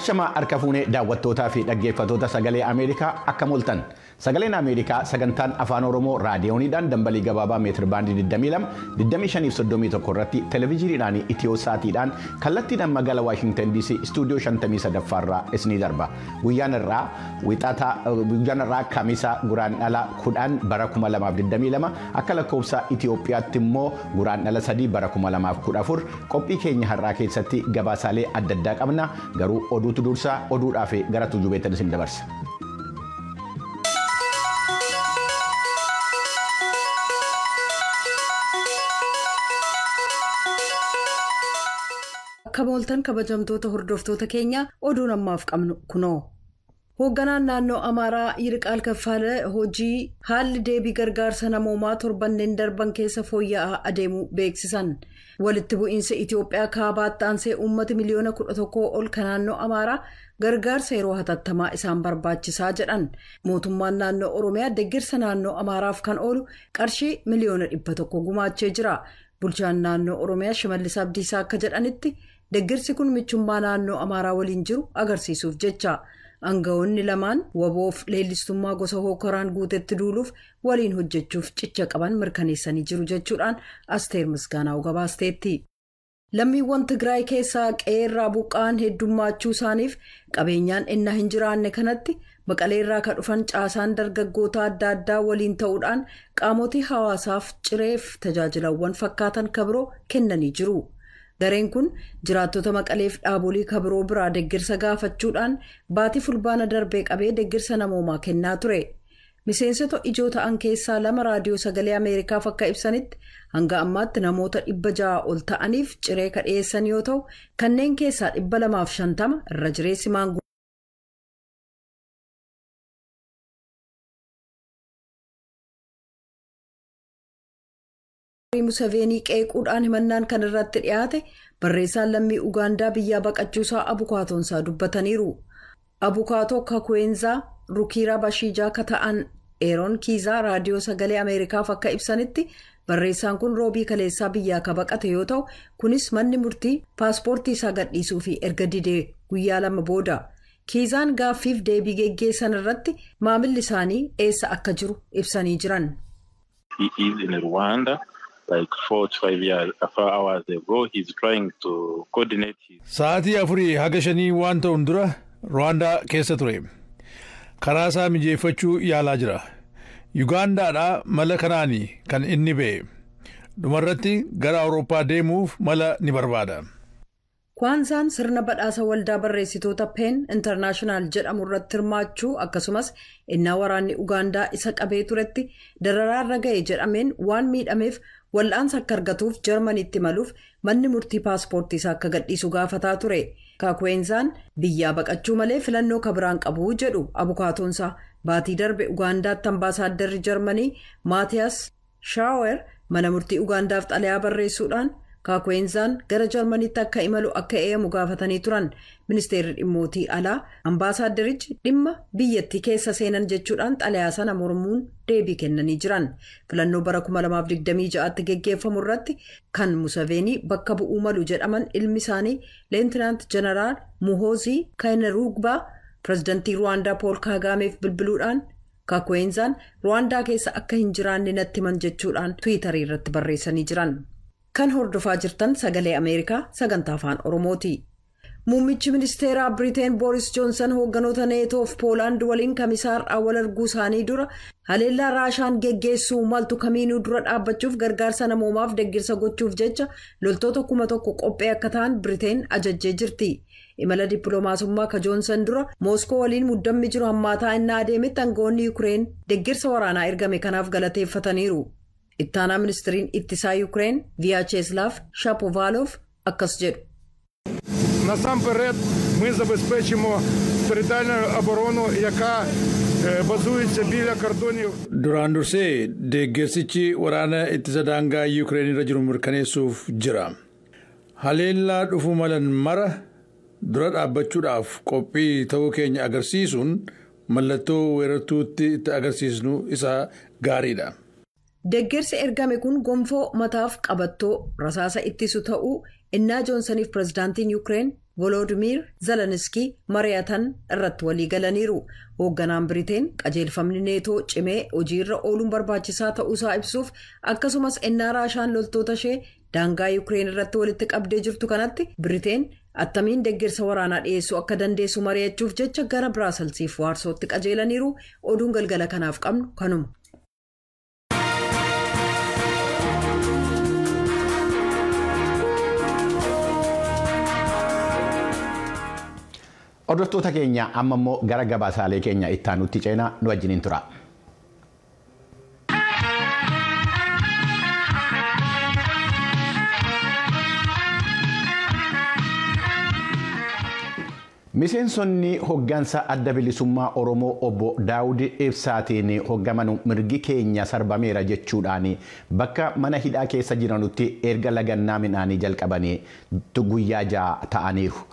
Ashama harka fuunee daawwattootaa fi dhaggeeffattoota sagalee Ameerikaa akka mul'atan. Sagaleen Ameerikaa sagantaan afaan Oromoo raadiyooniidhaan dambalii gabaabaa meetir baandii 22 2531 irratti televezyiiniidhaan Itiyosaatiidhaan kallattiidhaan magaalaa Waashingtan DC istuudiyoo 53 irraa isinii darba. Guyyaan irraa Kamisaa Guraandhala 10 bara 2022 akka lakkoofsa Itiyoophiyaatti immoo Guraandhala 3 bara 2014 qophii keenya har'aa keessatti gabaasaalee adda addaa qabna. Garuu oduutu dursa oduudhaaf gara tujubeetti isin dabarsa. Kamooltan kabajamtoota hordoftoota keenya oduun ammaaf qabnu kunoo. Hoogganaan naannoo Amaaraa Yirqaal Kaffalee hojii haalli deebii gargaarsa namoomaa torbanneen darban keessa fooyya'aa adeemuu beeksisan. Walitti bu'iinsa Itiyoophiyaa kaabaatti aansee uummata miliyoona 11 ol kan naannoo Amaaraa gargaarsa yeroo hatattamaa isaan barbaachisaa jedhan. Mootummaan naannoo Oromiyaa deeggarsa naannoo Amaaraaf kan oolu qarshii miliyoona 100 gumaachee jira. Bulchaan naannoo Oromiyaa Shimallis Abdiisaa akka jedhanitti deeggarsi kun michummaa naannoo Amaaraa waliin jiru agarsiisuuf jecha. Aangawoonni lamaan waboof leellistummaa gosa hookaraan guutetti duuluuf waliin hojjechuuf cicha qaban mirkaneessanii jiru jechuudhaan Asteer Misgaanaa gabaasteetti. Lammiiwwan Tigraay keessaa qe'eerraa buqqa'an heddummaachuu isaaniif qabeenyaan innaa hin jiraanne kanatti Maqaleerraa kan dhufan caasaan dargaggoota adda addaa waliin ta'uudhaan qaamotii hawaasaaf cireef tajaajilawwan fakkaatan kabiroo kennanii jiru. Gareen kun jiraattota Maqaleef dhaabolee kabiroo biraa deeggarsa gaafachuudhaan baatii fulbaana darbee qabee deeggarsa namoomaa kennaa ture. Miseensota ijoo ta'an keessaa 2 raadiyoo sagalee Ameerikaaf akka ibsanitti hanga ammaatti namoota 600 ol ta'aniif ciree kadheessan yoo ta'u kanneen keessaa 250 irra jireessi maanguddoodha. Museveenii qeequudhaan himannaan kan irratti dhiyaate barreessaan lammii Ugaandaa biyyaa baqachuusaa abukaatoonsaa dubbataniiru. Abukaatoo Kakwenzaa Rukiraa Bashiijaa akka ta'an Eeroon Kiizaa raadiyoo sagalee Ameerikaaf akka ibsanitti barreessaan kun roobii kaleessaa biyyaa ka baqate yoo ta'u kunis manni murtii paaspoortii isaa gadhiisuu fi erga didee guyyaa 2 booda. Kiizaan gaaffiif deebii geggeessan irratti maamilli isaanii eessa akka jiru ibsanii jiran. Like 4 to 5 hours ago, he's trying to coordinate his... Sa'aatii 4 haga 5 waan ta'uun dura Rwaandaa keessa ture. Karaa isaa mijeeffachuu yaalaa jira. Yugaandaadhaa mala kanaani kan inni ba'e. Dhumarratti gara Awurooppaa deemuuf mala ni barbaada. Kwaansaan sirna badhaasa waldaa barreessitoota Pen International jedhamu irratti hirmaachuu akkasumas innaa waraanni Ugaandaa isa qabee turetti dararaarra ga'e jedhameen waan miidhameef wal'aansa akka argatuuf Jarmaniitti maluuf manni murtii paaspoortii isaa akka gadhiisu gaafataa ture. Kakwenzaan biyyaa baqachuu malee filannoo kabiraan qabu jedhu abukaatoonsaa baatii darbe Ugaandaatti ambaasaaddarri Jarmanii Maatiyaas Shaawer mana murtii Ugaandaaf xalayaa barreessuudhaan Kakwenzaan gara Jarmaniitti akka imalu akka eeyamu gaafatanii turan. Ministeerri dhimmootii alaa ambaasaadarichi dhimma biyyattii keessa seenan jechuudhaan xalayaa sana mormuun deebii kennanii jiran. Filannoo bara 2026tti geggeeffamu irratti kan Museveenii bakka bu'uu malu jedhaman ilmi isaanii Leentinaant Jeneraal Muhoozii Kainerugbaa pirezidantii Ruwaandaa Pool Kaagaameef bilbiluudhaan Kakwenzaan Ruwaandaa keessa akka hin jiraanne natti himan jechuudhaan Tiwiitarii irratti barreessanii jiran. Kan hordofaa jirtan sagalee Ameerikaa sagantaa afaan Oromooti. Muummichi ministeeraa Biriteen Booris Joonsan hoogganoota neetoof Poolaand waliin kamisaarraa wal arguu isaanii dura haleellaa Raashaan geggeessuu maltu kamiinuu dura dhaabbachuuf gargaarsa namoomaaf deeggarsa gochuuf jecha loltoota 1,000 qophee akka ta'an Biriteen ajajjee jirti. Imala dippiloomaasummaa ka Joonsan dura Mooskoo waliin muddammi jiru hammaataa innaa adeemetti aangawoonni Yuukireen deeggarsa waraanaa ergame kanaaf galateeffataniiru. Ittaanaa ministiriin ittisaa Yuukireen Vyacheslav Shapovalov akkas jedhu. Насамперед ми забезпечимо територіальну оборону, яка базується біля кордонів. Duraan dursee deeggarsichi waraana ittisa daangaa Yuukireen irra jiru mirkaneessuuf jira. Haleellaa dhufuu malan mara dura dhaabbachuudhaaf qophii ta'uu keenya agarsiisuun mallattoo weerartuutti itti agarsiisnu isaa gaariidha. Deeggarsi ergame kun gonfoo mataaf qabattoo rasaasa ittisu ta'uu innaa Joonsaniif pirezidaantiin Yuukireen Volodimiir Zeleniskii mari'atan irratti walii galaniiru. Hoogganaan Biriteen qajeelfamni neetoo cimee hojiirra ooluun barbaachisaa ta'uusaa ibsuuf akkasumas ennaa Raashaan loltoota ishee daangaa Yuukireen irratti walitti qabdee jirtu kanatti Biriteen attamiin deeggarsa waraanaa dhiyeessuu akka dandeessu mari'achuuf jecha gara Biraaselsiif Waarsootti qajeelaniiru. Oduun galgala kanaaf qabnu kanuma. Hordoftoota keenya amma immoo gara gabaasaalee keenya itti aanutti ceenaa nu wajjiniin tura. Miseensonni hoggansa adda bilisummaa Oromoo obbo Daawud Ibsaatiin hoggaman mirgi keenya sarbameera jechuudhaan bakka mana hidhaa keessa jiranutti erga lagannaa midhaanii jalqabanii guyyaa 6 ta'aniiru.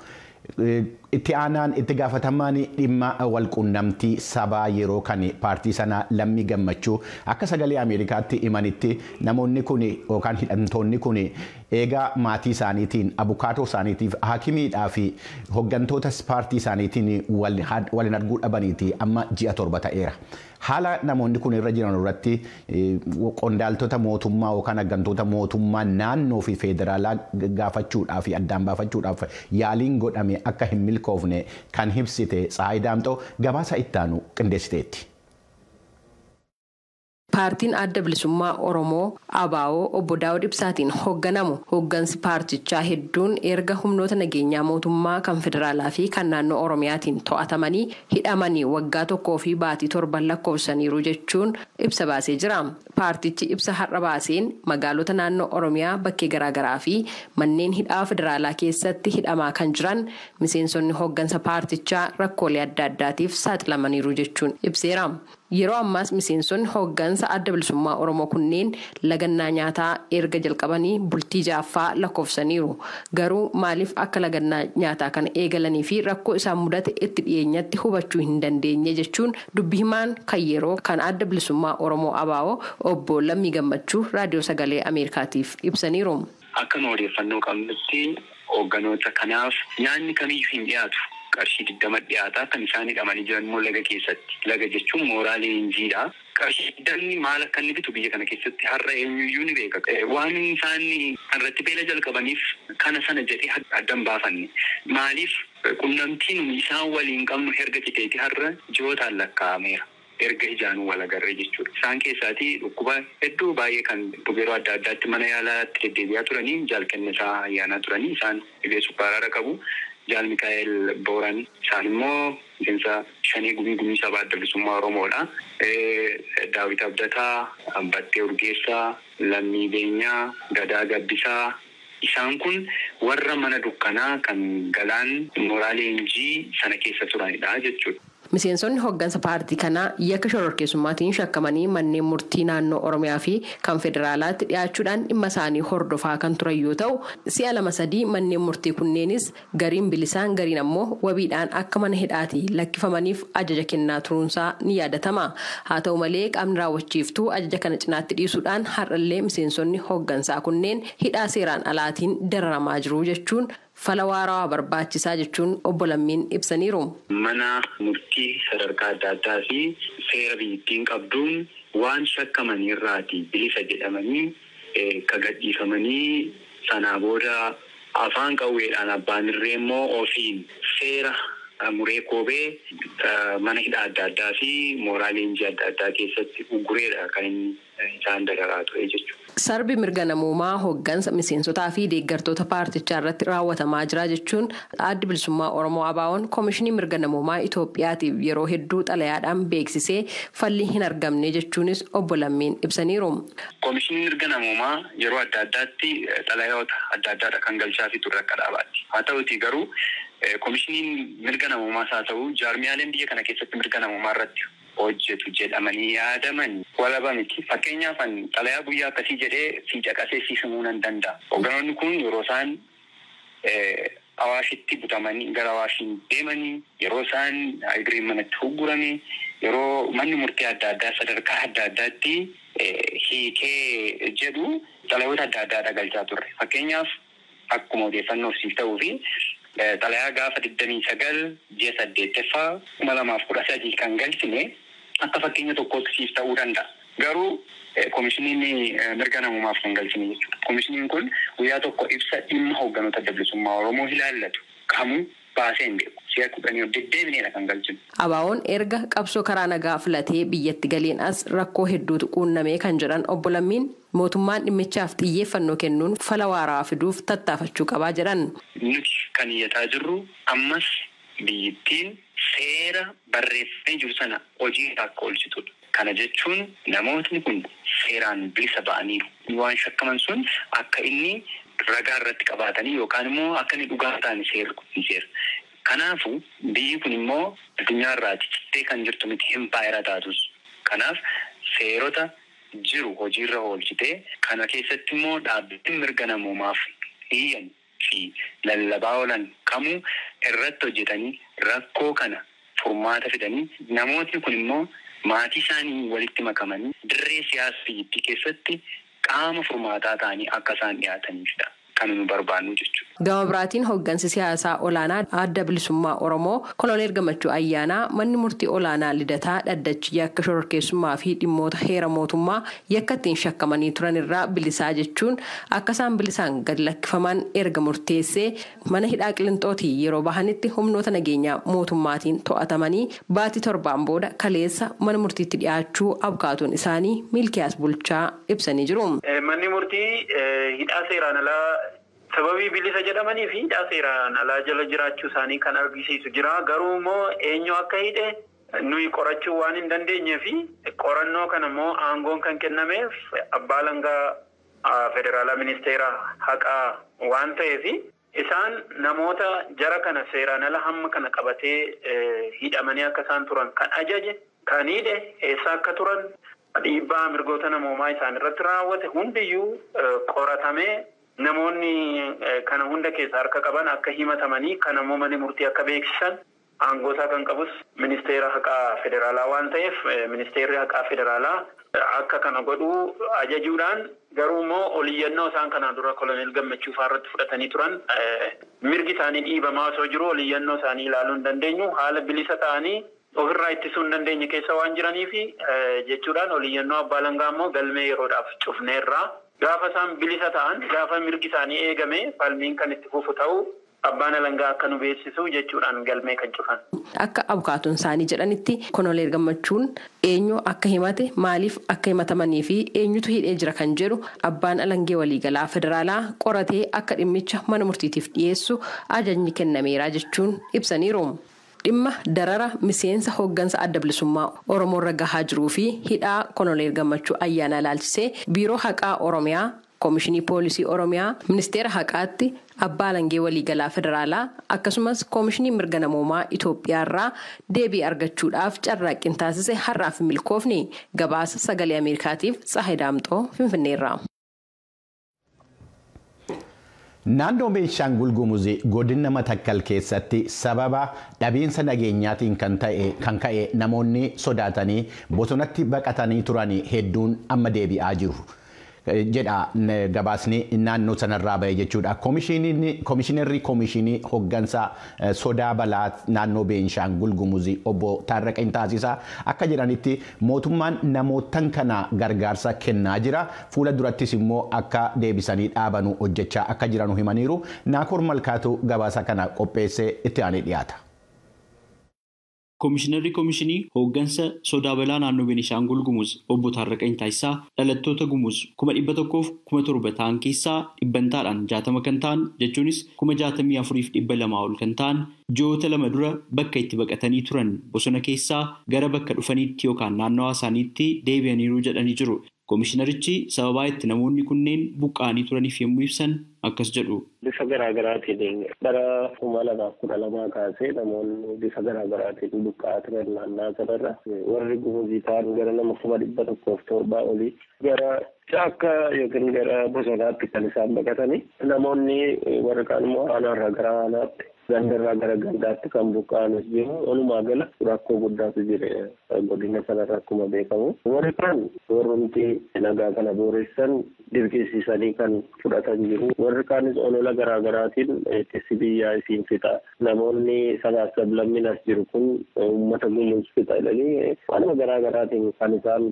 Itti aanaan itti gaafatamaan dhimma walquunnamtii sabaa yeroo kan paartii sanaa Lammii Gammachuu akka sagalee Ameerikaatti himanitti namoonni kun yookaan hidhamtoonni kun eegaa maatii isaaniitiin abukaatoo isaaniitiif haakimiidhaa fi hoggantoota paartii isaaniitiin waliin arguu dhabaniiti amma ji'a 7 ta'eera. Haala namoonni kun irra jiran irratti qondaaltota mootummaa yookaan hoggantoota mootummaa naannoo fi federaalaa gaafachuudhaaf fi addaan baafachuudhaaf yaaliin godhame akka hin milkoofne kan hibsite Tsahaay Daamxoo gabaasa ittaanu qindeessiteetti. Paartiin adda bilisummaa Oromoo ABO obbo Daawud Ibsaatiin hoogganamu hooggansi paartichaa hedduun erga humnoota nageenyaa mootummaa kan federaalaa fi kan naannoo Oromiyaatiin to'atamanii hidhamanii waggaa 1 fi baatii 7 lakkoofsaniiru jechuun ibsa baasee jira. Paartichi ibsa har'a baaseen magaalota naannoo Oromiyaa bakkee garaagaraa fi manneen hidhaa federaalaa keessatti hidhamaa kan jiran miseensonni hooggansa paartichaa rakkoolee adda addaatiif saaxilamaniiru jechuun ibseera. Yeroo ammaas miseensonni hooggansa adda bilisummaa Oromoo kunneen lagannaa nyaataa erga jalqabanii bultii 6ffaa lakkoofsaniiru. Garuu maaliif akka lagannaa nyaataa kana eegalanii fi rakkoo isaan mudate itti dhiyeenyatti hubachuu hin dandeenye jechuun dubbii himaan kan yeroo kan adda bilisummaa Oromoo ABO obbo Lammii Gammachuu raadiyoo sagalee Ameerikaatiif ibsaniiru. Akka nu odeeffannoo qabnutti hoogganoota kanaaf nyaanni kamiyyuu hin dhiyaatu. Qarshii 20 dhiyaataa kan isaan hidhamanii jiran immoo laga keessatti. Laga jechuun mooraalee injiidha. Qarshii 20 maal akka inni bitu biyya kana keessatti har'a eenyuyyuu ni beeka. Waan isaan irratti beela jalqabaniif kana sana jedhee addan baafanne. Maaliif qunnamtiin isaan waliin qabnu erga citeeti har'a ji'ootaan lakkaa'ameera. Erga ijaanuu wal agarree jechuudha. Isaan keessaatii dhukkuba hedduu baay'ee kan yeroo adda addaatti mana yaalaatti deddeebi'aa turanii jaalkennisaa ayyaanaa turanii isaan dhibee sukkaaraa qabu. Jaal Mikaa'el Booran isaan immoo miseensa shanii gumii sabaa adda bilisummaa Oromoodha. Daawit Abdataa, Battee Urgeessaa, Lammii Beenyaa, Gadaa Gabbisaa isaan kun warra mana dukkanaa kan galaan mooraalee injii sana keessa turanidha jechuudha. Miseensonni hooggansa paartii kanaa yakka shororkeessummaatiin shakkamanii manneen murtii naannoo Oromiyaa fi kan federaalaatti dhiyaachuudhaan dhimma isaanii hordofaa kan turan yoo ta'u, si'a 2-3 manneen murtii kunneenis gariin bilisaan gariin ammoo wabiidhaan akka mana hidhaatii lakkifamaniif ajaja kennaa turuunsaa ni yaadatama. Haa ta'u malee qaamni raawwachiiftuu ajaja kana cinaatti dhiisuudhaan har'allee miseensonni hooggansaa kunneen hidhaa seeraan alaatiin dararamaa jiru jechuun fala waarawaa barbaachisaa jechuun obbo Lammiin ibsaniiru. Mana murtii sadarkaa adda addaa fi seera biyyattiin qabduun waan shakkamanirraati bilisa jedhamanii gadhiifamanii sanaa booda afaan qawweedhaan abbaan irree immoo ofiin seera muree koobee mana hidhaa adda addaa fi mooraalee injii adda addaa keessatti ugureedha kan isaan dararaa ture jechuudha. Sarbi mirga namoomaa hooggansa miseensotaa fi deeggartoota paartichaa irratti raawwatamaa jira jechuun addi bilisummaa Oromoo ABO'n Koomishinii mirga namoomaa Itoophiyaatiif yeroo hedduu xalayaadhaan beeksisee falli hin argamne jechuunis obbo Lammiin ibsaniiru. Koomishinii mirga namoomaa yeroo adda addaatti xalayoota adda addaadha kan galchaa fi turre akka dhaabaatti. Haa ta'uti garuu koomishiniin mirga namoomaas haa ta'u jaarmiyaaleen biyya kana keessatti mirga namoomaa irratti hojjetu jedhamanii yaadaman walaba miti. Fakkeenyaaf xalayaa guyyaa akkasii jedhee si caqaseessisuu nan danda'a. Hoogganoonni kun yeroo isaan Awaashitti butamanii gara Awaashiin deemanii yeroo isaan agiriin manatti huggurame yeroo manni murtii adda addaa sadarkaa adda addaatti hiikee jedhu xalayoota adda addaa galchaa turre. Fakkeenyaaf akkuma odeeffannoof siif ta'uu fi xalayaa gaafa 29 ji'a 8ffaa 2013 kan galchine akka fakkeenya tokkootti siif ta'uu danda'a. Garuu komishiniin mirga namummaaf kan galchine jechuudha. Komishiniin kun guyyaa tokko ibsa dhimma hoogganoota adda bilisummaa Oromoo ilaallatu kamuu baasee hin beeku. Si'a 10 deddeebineedha kan galchinu. ABO'n erga qabsoo karaa nagaa filatee biyyatti galeen as rakkoo hedduutu quunnamee kan jedhan obbo Lammiin mootummaan dhimmichaaf xiyyeeffannoo kennuun fala waaraa fiduuf tattaafachuu qabaa jedhan. Nuti kan iyyataa jirru ammas biyyittiin seera barreeffamee jiru sana hojii akka oolchitudha. Kana jechuun namootni kun seeraan bilisa ba'aniiru. Waan shakkaman sun akka inni ragaa irratti qabaatanii yookaan immoo akka inni dhugaa ta'an seera. Kanaafuu biyyi kun immoo addunyaa irraa cittee kan jirtu miti empaayeraa taatus. Kanaaf seerota jiru hojiirra oolchitee kana keessatti immoo dhaabbileen mirga namoomaaf iyyan fi lallabaa oolan kamuu irratti hojjetanii rakkoo kana furmaata fidanii namootni kun immoo maatii isaanii walitti makamanii dirree siyaasa biyyattii keessatti qaama furmaataa ta'anii akka isaan dhiyaataniifidha kan nu barbaannu jechuudha. Gama biraatiin hooggansi siyaasaa olaanaa adda bilisummaa Oromoo Koloneel Gammachuu Ayyaanaa manni murtii olaanaa Lidataa dhaddachi yakka shororkeessummaa fi dhimmoota heera mootummaa yakka ittiin shakkamanii turan irraa bilisaa jechuun akka isaan bilisaan gad lakkifaman erga murteessee mana hidhaa Qilixootii yeroo bahanitti humnoota nageenyaa mootummaatiin to'atamanii baatii 7 booda kaleessa mana murtiitti dhiyaachuu abukaatuun isaanii Milkiyaas Bulchaa ibsanii jiru. Manni murtii hidhaa seeraan alaa sababii bilisa jedhamanii fi hidhaa seeraan alaa jala jiraachuu isaanii kan argisiisu jira. Garuu immoo eenyu akka hidhe nuyi qorachuu waan hin dandeenye fi qorannoo kana immoo aangoon kan kennameef abbaa alangaa federaalaa ministeera haqaa waan ta'eef isaan namoota jara kana seeraan ala hamma kana qabatee hidhamanii akka isaan turan kan ajaje kan hidhe eessa akka turan dhiibbaa mirgoota namoomaa isaan irratti raawwate hundiyyuu qoratamee namoonni kana hunda keessa harka qaban akka himatamanii kan ammoo manni murtii akka beeksisan aangootaa kan qabus ministeera haqaa federaalaa waan ta'eef ministeerri haqaa federaalaa akka kana godhuu ajajuudhaan garuu immoo oliyyannoo isaan kanaan dura koloneel Gammachuu irratti fudhatanii turan mirgi isaanii dhiibamaa osoo jiru oliyyannoo isaanii ilaaluu hin dandeenyu haala bilisa ta'anii ofirraa ittisuu hin dandeenye keessa waan jiraniif jechuudhaan oliyyannoo abbaa alangaa immoo galmee yeroodhaaf cufneerraa. Gaafa isaan bilisa ta'an gaafa mirgi isaanii eegame falmiin kan itti fufu ta'u abbaan alangaa akka nu beeksisu jechuudhaan galmee kan cufan. Akka abukaatuun isaanii jedhanitti Koloneel Gammachuun eenyu akka himate maaliif akka himatamanii fi eenyutu hidhee jira kan jedhu abbaan alangee waliigalaa federaalaa qoratee akka dhimmicha mana murtiitiif dhiyeessu ajajni kennameera jechuun ibsaniiru. Dhimma darara miseensa hooggansa adda bilisummaa Oromoo irra gahaa jiruu fi hidhaa Koloneel Gammachuu Ayyaanaa ilaalchisee biiroo haqaa Oromiyaa, Koomishinii Poolisii Oromiyaa, Ministeera Haqaatti, Abbaa Alangee Waliigalaa Federaalaa akkasumas Koomishinii Mirga Namoomaa Itoophiyaa irraa deebii argachuudhaaf carraaqqii taasise har'aaf milkoofne. Gabaasa Sagalee Ameerikaatiif Tsahaay Daamxoo Finfinneerraa. Naannoo Beenshaangul Gumuz godina Matakkal keessatti sababa dhabiinsa nageenyaatiin kan ka'e namoonni sodaatanii bosonatti baqatanii turan hedduun amma deebi'aa jiru jedha gabaasni naannoo sanarraa ba'e jechuudha. Koomishinarri koomishinii hooggansa sodaa balaa naannoo Beenshaangul Gumuz obbo Taarraqeen Taasisaa akka jedhanitti mootummaan namootan kana gargaarsa kennaa jira. Fuula durattis immoo akka deebisanii dhaabanu hojjechaa akka jiranu himaniiru. Naakoor Malkaatu gabaasa kana qopheessee itti aanee dhiyaata. Koomishinarri koomishinii hooggansa sodaa balaa naannoo Beenishaangul Gumuz obbo Taarraqeen Taasisaa dhalattoota Gumuz 1,700 ta'an keessaa dhibbantaadhaan 60 kan ta'an jechuunis 64,200 ol kan ta'an ji'oota 2 dura bakka itti baqatanii turan bosona keessaa gara bakka dhufaniitti yookaan naannawaa isaaniitti deebi'aniiru jedhanii jiru. Koomishinarichi sababaa itti namoonni kunneen buqqa'anii turaniif yommuu ibsan akkas jedhu. Bifa garaagaraatiin bara 2012 kaasee namoonni bifa garaagaraatiin buqqa'aa turan naannaa sanarra warri Gumuzii ta'an gara nama 1,107 olii gara akka gara bosonaatti kan isaan baqatanii namoonni warra kaan immoo aanaarraa gara aanaatti gandarraa gara gandaatti kan buqqa'anis jiru. Walumaa gala rakkoo guddaatu jira godina sanarra akkuma beekamu. Warri kaan warrumti nagaa kana booressan dirqisiisanii kan fudhatan jiru. Warri kaanis olola garaagaraatiin ittisi biyyaa isiin fixa. Namoonni sabaaf sablammiin as jiru kun uummata gumuus fixa jedhanii waanuma garaagaraatiin kan isaan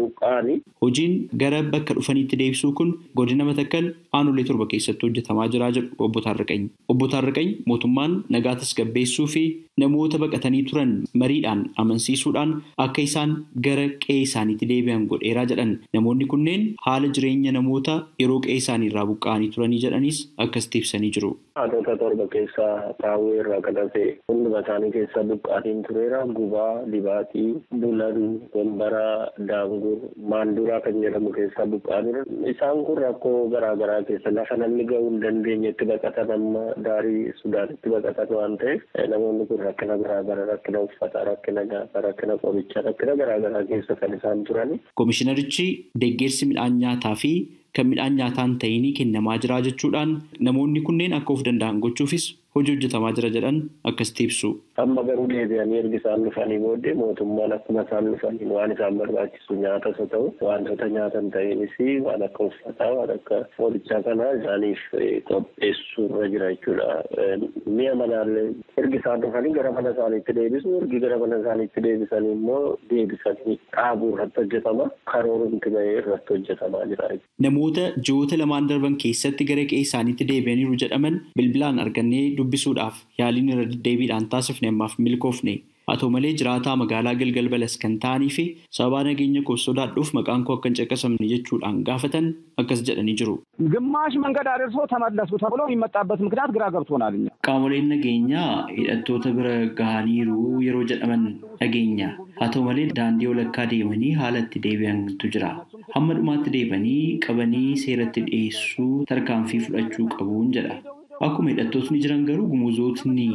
buqqa'ani. Hojiin gara bakka dhufaniitti deebisuu kun godina Matakkal aanolee 7 keessatti hojjetamaa jira jedhu obbo Taarriqany. Obbo Taarriqany mootummaan nagaa tasgabbeessuu fi namoota baqatanii turan mariidhaan amansiisuudhaan akka isaan gara qe'ee isaaniitti deebi'an godheeraa jedhan. Namoonni kunneen haala jireenya namoota yeroo qe'ee isaanii irraa buqqa'anii turanii jedhanis akkasitti ibsanii jiru. Aanota 7 keessaa Raawwee irraa kadhate hunduma isaanii keessa buqqaatiin tureera. Gubaa, Dibaatii, Bulan, Gombaraa, Daangur, Maanduraa kan jedhamu keessaa buqqaaniira. Isaan kun rakkoo garaagaraa keessa lafa namni gahuu hin dandeenyetti baqatan amma daarii Sudaanitti baqatan waan ta'eef namoonni kun rakkina garaagaraa, rakkina uffataa, rakkina nyaataa, rakkina qorichaa, rakkina garaagaraa keessa kan isaan turani. Komishinarichi deeggarsi midhaan nyaataa fi kan midhaan nyaataan ta'inii kennamaa jira jechuudhaan namoonni kunneen akka of danda'an gochuufis hojii hojjetamaa jira jedhan akkasitti ibsu. Amma garuu deebi'anii ergi isaan dhufanii booddee mootummaan akkuma isaan dhufaniin waan isaan barbaachisu nyaatas haa ta'u wantoota nyaatan ta'inis waan akka uffataa waan akka qorichaa kanaa isaaniif qopheessuu irra jira jechuudha. Mi'a manaallee ergi isaan dhufanii gara mana isaaniitti deebisu ergi gara mana isaaniitti deebisanii immoo deebisanii dhaabuu irratti hojjetama. Karoorumti bahee irratti hojjetamaa jira. Namoota ji'oota lamaan darban keessatti gara qe'ee isaaniitti deebi'aniiru jedhaman bilbilaan argannee dubbisuudhaaf yaaliin irra deddeebiidhaan taasifne ammaaf milkoofne. Haa ta'u malee jiraataa magaalaa Galgal Balas kan ta'anii fi sababa nageenya koo sodaadhuuf maqaan koo akka hin caqasamne jechuudhaan gaafatan akkas jedhanii jiru. ግማሽ መንገድ አደርሶ ተመለሱ ተብሎ የሚመጣበት ምክንያት ግራ ገብቶናል። እኛ qaamoleen nageenyaa hidhattoota bira gahaniiru yeroo jedhaman dhageenya. Haa ta'u malee daandii walakkaa deemanii haala itti deebi'antu jira. Hamma dhumaatti deebanii qabanii seeratti dhiyeessuu tarkaanfii fudhachuu qabuun jedha. Akkuma hidhattootni jiran garuu gumuzootni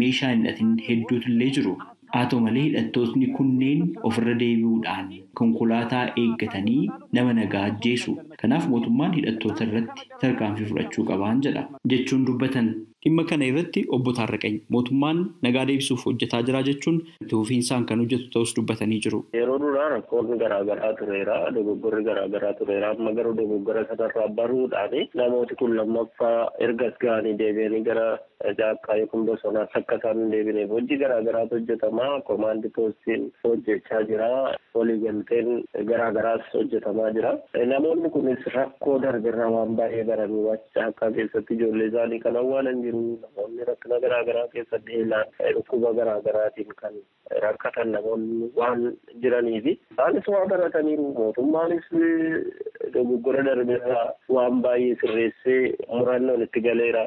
meeshaa hin hidhatin hedduutu illee jiru. Haa ta'u malee hidhattootni kunneen ofirra deebi'uudhaan konkolaataa eeggatanii nama nagaa ajjeesu. Kanaaf mootummaan hidhattoota irratti tarkaanfii fudhachuu qabaan jedha jechuun dubbatan. Dhimma kana irratti obbo Taarriqany mootummaan nagaa deebisuuf hojjetaa jira jechuun tuufiinsaan kan hojjetu ta'us dubbatanii jiru. Yeroo duraa rakkoonni garaagaraa tureera, dogoggorri garaagaraa tureera. Amma garuu dogoggora sanarraa baruudhaan namooti kun lammaffaa ergas gahanii deebi'anii gara jaakkaa yookiin bosonaatti akka isaan hin deebineef hojii garaagaraatu hojjetama. Komaandi poostiin hojjechaa jira. Waliigalteen garaagaraas hojjetamaa jira. Namoonni kunis rakkoo darbeerraa waan baay'ee baranii jaakkaa keessatti ijoollee isaanii kan awwaalan jiru. Namoonni rakkina garaagaraa keessatti eelaan dhukkuba garaagaraatiin kan rakkatan namoonni waan jiraniifi isaanis waa barataniiru. Mootummaanis dogoggora darbeerraa waan baay'ee sirreessee murannoon itti galeera.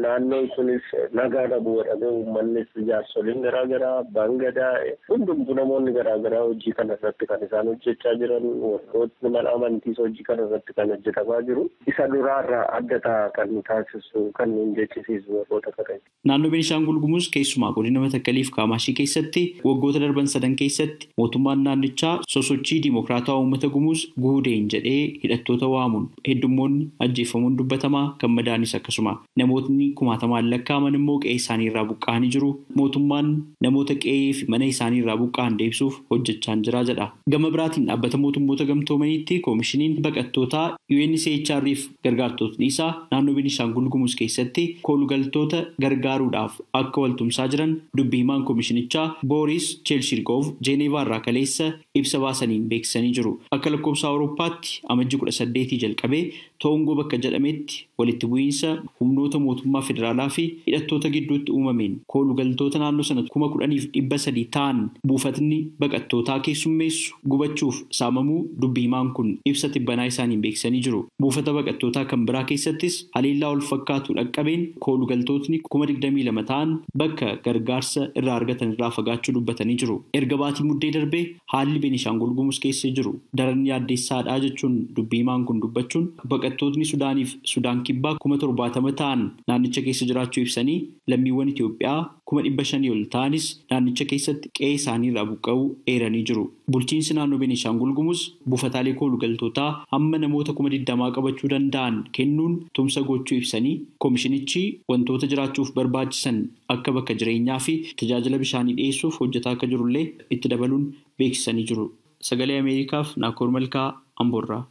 Naannoon sunis nagaa dhabuu jedhamee uummannis jaarsoliin garaagaraa abbaan gadaa hundumtu namoonni garaagaraa hojii kana irratti kan isaan hojjechaa jiran warrootni mana amantiis hojii kana irratti kan hojjetamaa jiru. Isa duraarraa adda ta'a kan taasisu kan hin jechisiisu warroota kana. Naannoo Beenishaangul Gumuz keessumaa godina Matakkaliif Kaamaashii keessatti waggoota darban 3 keessatti mootummaan naannichaa sosochii Dimookiraatawaa Uummata Gumuz guudeen jedhee hidhattoota waamuun heddummoonni ajjeefamuun dubbatamaa kan madaanis akkasuma. Namootni kumaatamaan lakkaa'aman immoo qe'ee isaanii irraa buqqa'anii jiru. Mootummaan namoota qe'ee fi mana isaanii irraa buqqa'an deebisuuf hojjechaa jira jedha. Gama biraatiin dhaabbata mootummoota gamtoomaniitti koomishiniin baqattootaa UNHCR'if gargaartotni isaa naannoo Beenishaangul Gumuz keessatti koolugaltoota gargaaruudhaaf akka waltumsaa jiran dubbii himaan koomishinichaa Booris Cheelshirkoov Jeeneevaa irraa kaleessa ibsa baasaniin beeksisanii jiru. Akka lakkoofsa Awurooppaatti amajjii 18 jalqabee Toongoo bakka jedhametti walitti bu'iinsa humnoota mootummaa federaalaa fi hidhattoota gidduutti uumameen koolugaltoota naannoo sana 10,300 ta'an buufatni baqattootaa keessummeessu gubachuuf saamamuu dubbii himaan kun ibsa tibbanaa isaaniin beeksisanii jiru. Buufata baqattootaa kan biraa keessattis haleellaa wal fakkaatu dhaqqabeen koolugaltootni 22,000 ta'an bakka gargaarsa irraa argatan irraa fagaachuu dubbatanii jiru. Erga baatii muddee darbee haalli Beenishaangul Gumuz keessa jiru daran yaaddeessaadhaa jechuun dubbii himaan kun dubbachuun baqattootni Sudaaniif Sudaan kibbaa 70,000 ta'an naannicha keessa jiraachuu ibsanii lammiiwwan Itoophiyaa 500 ol ta'anis naannicha keessatti qe'ee isaanii irraa buqqa'uu eeranii jiru. Bulchiinsi naannoo Beenishaangul Gumuz buufataalee koolugaltootaa hamma namoota 20,000 qabachuu danda'an kennuun tumsa gochuu ibsanii koomishinichi wantoota jiraachuuf barbaachisan akka bakka jireenyaa fi tajaajila bishaanii dhiyeessuuf hojjetaa akka jirullee itti dabaluun beeksisanii jiru. Sagalee Ameerikaaf Naakoor Malkaa Amboorraa.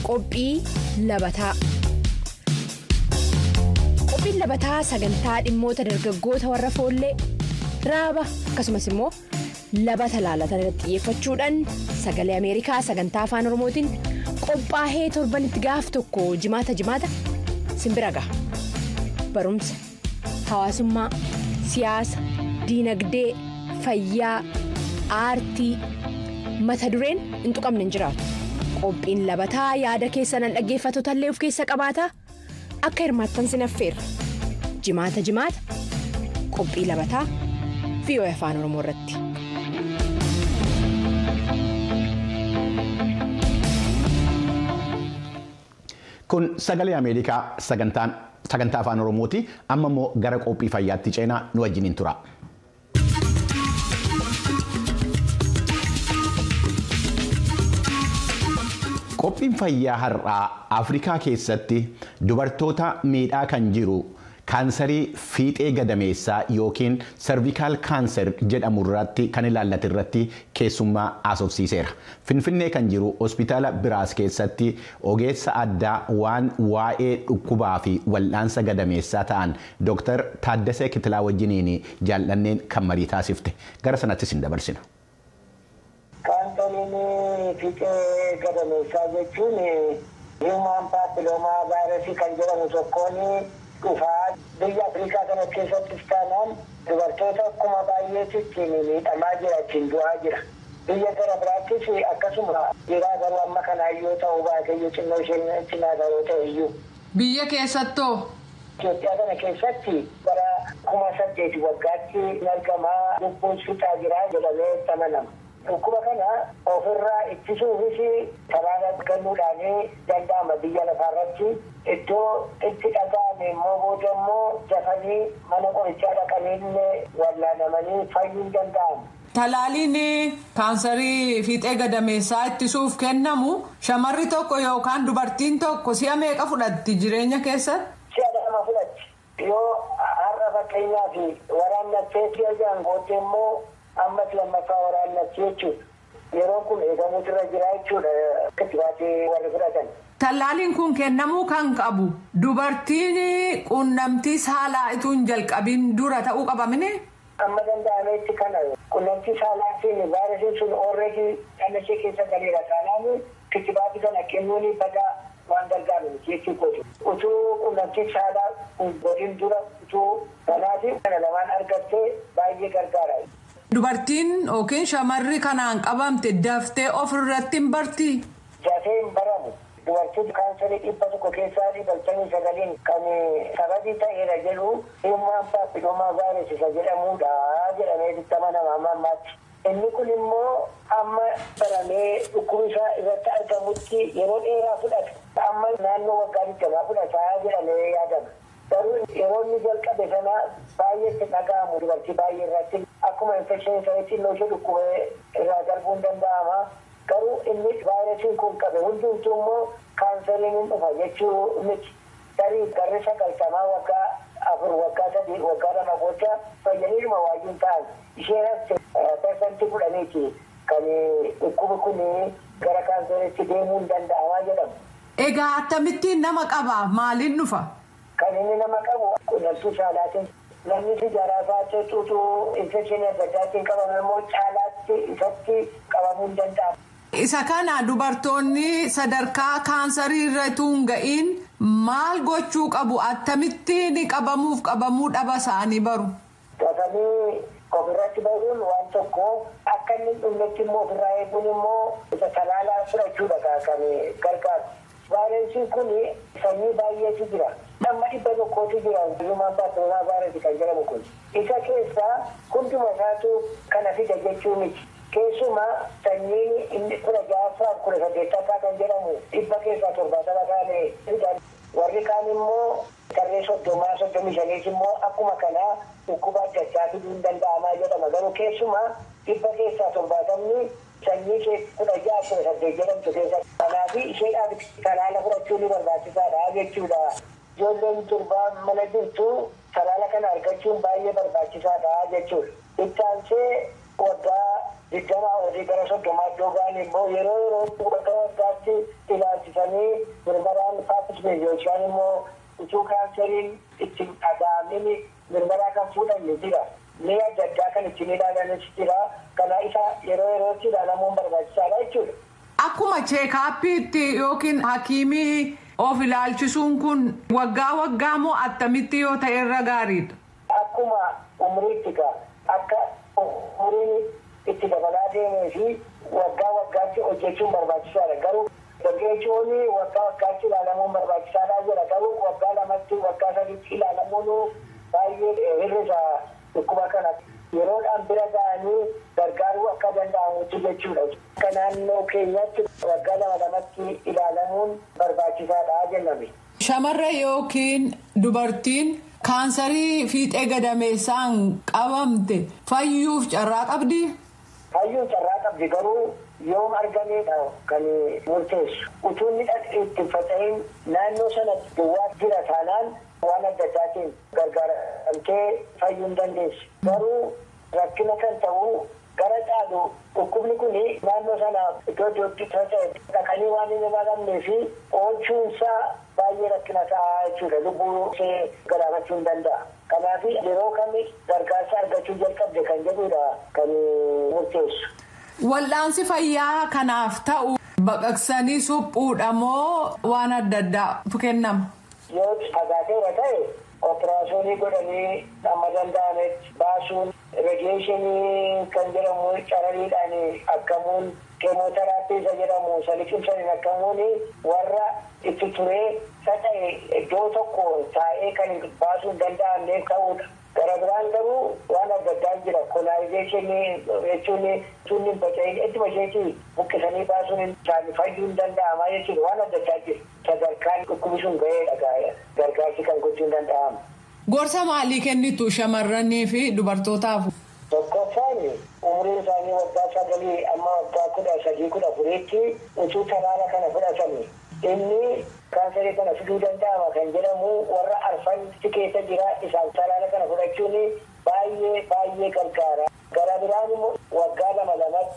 Qophii labataa. Qophiin labataa sagantaa dhimmoota dargaggoota warra foollee raaba akkasumas immoo labata laalatan irratti xiyyeeffachuudhaan sagalee Ameerikaa sagantaa afaan Oromootiin qophaa'ee torbanitti gaaf tokko jimaata simbira gaha. Barumsa, hawaasummaa, siyaasa, diinagdee, fayyaa, aartii mata dureen hin tuqamne hin jiraatu. Qophiin labataa yaada keessanan dhaggeeffattoota illee of keessa qabaata. Akka hirmaattan sin affeerra. Jimaata qophii labataa VOA afaan Oromoo irratti. Kun sagalee Ameerikaa sagantaa afaan Oromooti. Amma immoo gara qophii fayyaatti ceenaa nu wajjiniin tura. Qophiin fayyaa har'aa Afrikaa keessatti dubartoota miidhaa kan jiru kaansarii fiixee gadameessaa yookiin servikaal kaanser jedhamu irratti kan ilaallate irratti keessummaa haasofsiiseera. Finfinnee kan jiru hospitaala Biraas keessatti ogeessa addaa waan waa'ee dhukkubaa fi wal'aansa gadameessaa ta'an Dr. Taaddasee Kitilaa wajjiniin jaallanneen kan marii taasifte. Gara sanattis hin dabarsina. Kaanseriin fiixee gadameessaa jechuun hiimaan paapiloomaa vaayirasii kan jedhamu tokkoon dhufaa biyya Afrikaa kana keessattis taanaan dubartoota akkuma baay'eetitti miidhamaa jira, ittiin du'aa jira. Biyya gara biraattis akkasuma jiraa garuu amma kanaa yoo ta'u baatee xinnoo isheen cinaa garuu ta'e iyyuu. Biyya keessattoo? Itoophiyaa kana keessatti bara 8,000 waggaatti argamaa lubbuun fixaa jira jedhamee amanama. Dhukkuba kana ofirraa ittisuufis talaala kennuudhaan danda'ama biyya lafaarratti. Iddoo itti dhaga'ame immoo booda immoo dafanii mana qorichaa dhaqaniillee wallaanamanii fayyuu danda'amu. Talaaliin kaansarii fiixee gadameessaa ittisuuf kennamu shamarri tokko yookaan dubartiin tokko si'a meeqa fudhatti jireenya keessatti? Si'a 2 fudhatti. Yoo har'a fakkeenyaaf waraannattee si'a jaangootti immoo ammas lammaffaa waraannatti jechuudha. Yeroo kun eegamuutu irra jira jechuudha itti baatee warri fudhatan. Talaaliin kun kennamuu kan qabu dubartiin quunnamtii saalaa itoo hin jalqabiin dura ta'uu qabamine? Amma danda'ametti kana quunnamtii saalaatiin vaayirasiin sun already dhala ishee keessa galeera taanaan kittibaati kana kennuun badaa waan gargaaru jechuudha. Utuu quunnamtii saalaa godhin dura utuu kanaatiin kana lamaan argattee baay'ee gargaara. Dubartiin yookiin shamarri kanaan qabamte daftee ofirratti hin barti? Dafee hin baramu. Dubartiin kaansarii 100 keessaa 99 kan sababii ta'eera jedhu hiimaan paapiloomaa vaayirasii jedhamudha jedhamee itti amanama ammaatti. Inni kun immoo amma baramee dhukkubni isaa irratti argamutti yeroo dheeraa fudhata. Amma naannoo waggaa 20 fudhataa jedhamee yaadama. Garuu yeroo inni jalqabe sana baay'ee itti dhaga'amu dubartii baay'ee irratti akkuma infekshinii isaaniitti ishee dhukkubee irraa darbuun danda'ama. Garuu inni vaayirasiin kun qabe hundumtuu immoo kaanseriin hin dhufa jechuu miti. Tarii garri 90 waggaa 4 waggaa 3 waggaa 2 booda fayyaniidhuma waayyuun ta'an isheenas persantii 10 kan dhukkubi kun gara kaanseriitti deemuu hin danda'amaa jedhamu. Egaa akkamittiin nama qaba? Maaliin dhufa? Kan inni nama qabu quunnamtii saalaatiin. Namni sijaaraa baatee xuuxuu infekshinii adda addaatiin qabamu immoo caalaatti isatti qabamuu hin danda'amu. Isa kana dubartoonni sadarkaa kaansarii irra tuun ga'iin maal gochuu qabu? Akkamittiin qabamuu dhaba isaanii baru? Dafanii ofirratti baruun waan tokko akka inni hin dhumnetti immoo ofirraa eeguun immoo isa talaalaa fudhachuudha kan gargaaru. Vaayirasiin kun sanyii baay'eetu jira. Amma 100 jira hiimaan paapiloomaa vaayirasii kan jedhamu kun. Isa keessaa hunduma isaatu kana fida jechuu miti. Keessumaa sanyiin inni 16 kan jedhamu dhibba keessaa 70 taane warri kaan immoo tarree 35 immoo akkuma kanaa dhukkuba adda addaa fiduu hin danda'amaa jedhama. Garuu keessumaa dhibba keessaa 70 sanyii 16 jedhamtu keessa. Kanaaf isheedhaaf talaala fudhachuun ni barbaachisaadha jechuudha. Ijoolleen durbaa mana jirtu talaala kana argachuun baay'ee barbaachisaadha jechuudha. Ittaansee waggaa 20 gara 30 dogaan immoo yeroo waggaatti ilaalchisanii mirmaraan paappismeejooshaan immoo utuu kaanseriin ittiin dhaga'amini mirmaraa kan fuudhanne jira. Mee adda addaa kan ittiin ilaalanis jira. Kana isa yerootti ilaalamuun barbaachisaadha jechuudha. Akkuma cheekaappiitti yookiin hakiimii of ilaalchisuun kun waggaa moo attamitti yoo ta'e irra gaariidha? Akkuma umriitti akka umriin itti dabalaa deemee fi waggaatti hojjechuun barbaachisaadha. Garuu dargaggeessoon waggaatti ilaalamuun barbaachisaadha jira. Garuu waggaa 2 waggaa 3 ilaalamuun baay'ee hir'isa dhukkuba kana. Yeroodhaan bira ga'anii gargaaruu akka danda'amutti jechuudha. Akka naannoo keenyatti waggaa 2 ilaalamuun barbaachisaadha jenname. Shamarree yookiin dubartiin kaansarii fiixee gadameessaan qabamte fayyuuf carraa qabdi? Fayyuuf carraa qabdi garuu yoom argameedha kan murteessu. Utuu inni itti faca'in naannoo sanatti duwwaa jira taanaan waan adda addaatiin gargaaramtee fayyuu hin dandeessu. Garuu rakkina kan ta'u gara caalu dhukkubni kun naannoo sana iddoo iddootti faca'e dhaqanii waan hin ilaalamnee fi oolchuunsaa baay'ee rakkina ta'a jechuudha. Lubbuu ishee galaafachuu hin danda'a. Kanaaf yeroo kamii gargaarsa argachuu jalqabde kan jedhudha kan murteessu. Wal'aansi fayyaa kanaaf ta'u baqaqsanii suphuudha moo waan adda addaatu kennama? Yoo fagaateera ta'e operaasyoonii godhanii amma danda'ametti baasuun radiyeeshinii kan jedhamu carariidhaan akkamuun keemooteraappii isa jedhamu saliqimsaniin akkamuun warra itti turee faca'e iddoo tokko taa'ee kan baasuu hin danda'amneef ta'udha. Gara biraan garuu waan adda addaa jira. Kolaayizeeshinii jechuun sunni faca'in ittuma isheetii buqqisanii baasuun isaanii fayyuu hin danda'amaa jechuudha. Waan adda addaa jira. Sadarkaan dhukkubisuun ga'eedha gargaarsi kan gochuu hin danda'amu. Gorsa maalii kennitu shamarranii fi dubartootaaf? Tokkoffaan umriin isaanii waggaa 9 amma waggaa 13-14tti utuu talaala kana fudhatanii inni kaanserii kana fiduu danda'ama kan jedhamu warra arfanti keessa jira isaan talaala kana fudhachuun baay'ee gargaara. Gara biraan immoo waggaa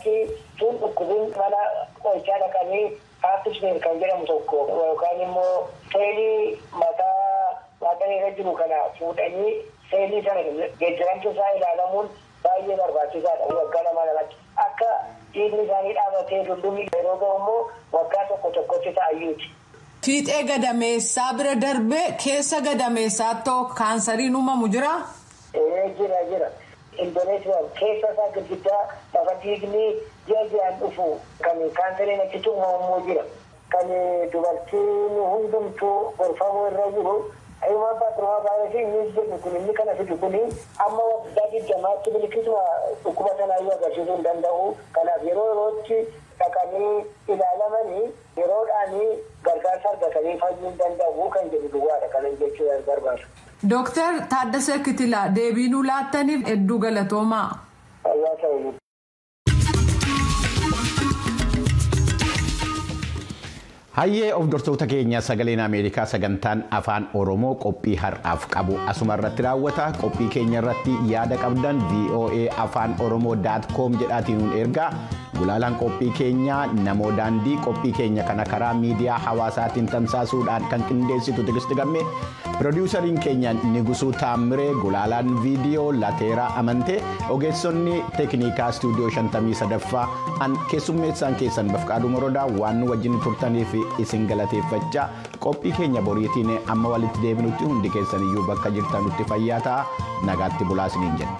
2 tun dhukkubin mana qorichaa dhaqanii paappismeer kan jedhamu tokko yookaan immoo seelii mataa waaqanii irra jiru kana fuudhanii seelii sana geejjiramtuu isaa ilaalamuun baay'ee barbaachisaadha. Waggaa 2 akka dhiigni isaanii dhaabatee dullumni yeroo ga'u immoo waggaa tokkotti ta'ayyuuti. Fiixee gadameessaa bira darbee keessa gadameessaatti kaansariin uumamu jira? Jira. Indoneesiyaan keessa isaa gurguddaa lafa dhiigni ji'aan dhufu kan kaansariin achitti uumamu jira. Kan dubartiin hundumtuu gorfamuu irra jiru hiimaan paatrumaa vaayirasii inni jedhu kun inni kana fidu kun amma waggaa 20tti bilikisuma dhukkuba sanaayyuu agarsiisuu hin danda'u. Kanaaf yerootti dhaqanii ilaalamanii yeroodhaan gargaarsa argatanii fayyuu hin danda'u kan jedhu duwwaadha kan jechuu barbaadu. Dooktar Taaddasee Kitilaa deebii nuu laattaniif hedduu galatoomaa. Fayyaa ta'uu. Hayyee hordoftoota keenya sagaleen Ameerikaa sagantaan afaan Oromoo qophii har'aaf qabu asuma irratti raawwata. Qophii keenya irratti yaada qabdan voa@afaanoroomoo.com jedhaatiin nuun ergaa. Gulaalaan qophii keenya namoo daandii qophii keenya kana karaa miidiyaa hawaasaatiin tamsaasuudhaan kan qindeessitu Tigisti Gammee. Pirodiisariin keenya Nigusuu Taamiree, gulaalaan viidiyoo Lateeraa Amantee, ogeessonni teeknikaa istuudiyoo 53ffaa an keessummeessaan keessan Bafqaaduu Morodaa waan nu wajjin turtaniif isin galateeffachaa qophii keenya boriitiin amma walitti deebinutti hundi keessan iyyuu bakka jirtanutti fayyaa ta'a nagaatti bulaa isiniin jenna.